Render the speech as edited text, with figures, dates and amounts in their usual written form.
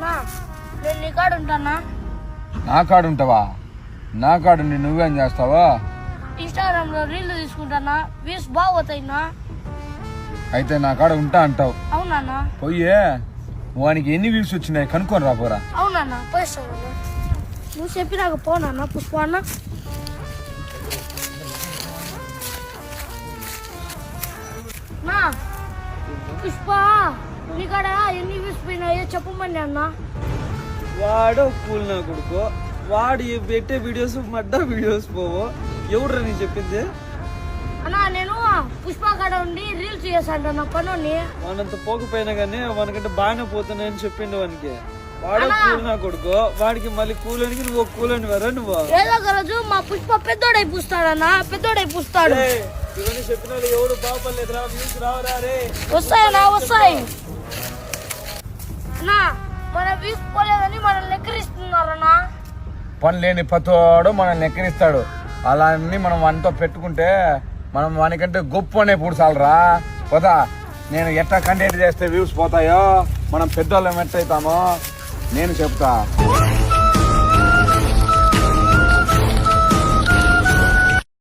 అన్నా నేను నీ కాడ ఉంటానా? నా కాడు ఉంటావా? నా కాడు నువ్వేం చేస్తావా? ఇన్స్టాగ్రామ్ లో రీల్ తీసుకుంటానా, వ్యూస్ బాగోతాయినా. అయితే నా కాడ ఉంటా అంటావు. అవునా? పోయే వానికి ఎన్ని వ్యూస్ వచ్చినాయి కనుక్కొని రాపోరా. అవునా పోయిస్తాను. నువ్వు చెప్పినాక పోనా పుష్ప అన్న. నా పుష్ప నీకాడ ఎన్ని వ్యూస్ పోయినాయో చెప్పమని అన్న. వాడు కూల్ నా కొడుకు, వాడు పెట్టే వీడియోస్ మడ్డా వీడియోస్ పోవు. ఎవరు నీ చెప్పింది? అన్నా నేను పుష్ప కాడ ఉండి రీల్స్ చేస్తాను నా పనుని. వానంత పోకపోయినా కానీ వానికంటే బాగానే పోతున్నాయని చెప్పిండు వానికి. వాడు కూల్ నా కొడుకు, వాడికి మళ్ళీ కూలని నువ్వు కూలని వరా నువ్వు. ఏదో ఒక రోజు మా పుష్ప పెద్దోడై పూస్తాడన్నా, పెద్దోడై పూస్తాడు. ఇవన్నీ చెప్పిన వాళ్ళు ఎవడు బాపలేదురా, వ్యూస్ రావరా రే. వస్తాయన్నా వస్తాయి అన్నా. మన వ్యూస్ పోలేదని మనల్ని ఎక్కిరిస్తున్నారన్నా. పని లేని పతోడు మనల్ని ఎక్కిరిస్తాడు. అలా అన్ని మనం వానితో పెట్టుకుంటే మనం వానికంటే గొప్ప అనే పూడ్చాలరా. పోతా నేను ఎట్లా కంటెంట్ చేస్తే వ్యూస్ పోతాయో, మనం పెద్దోళ్ళం ఎట్టయితామో నేను చెప్తా.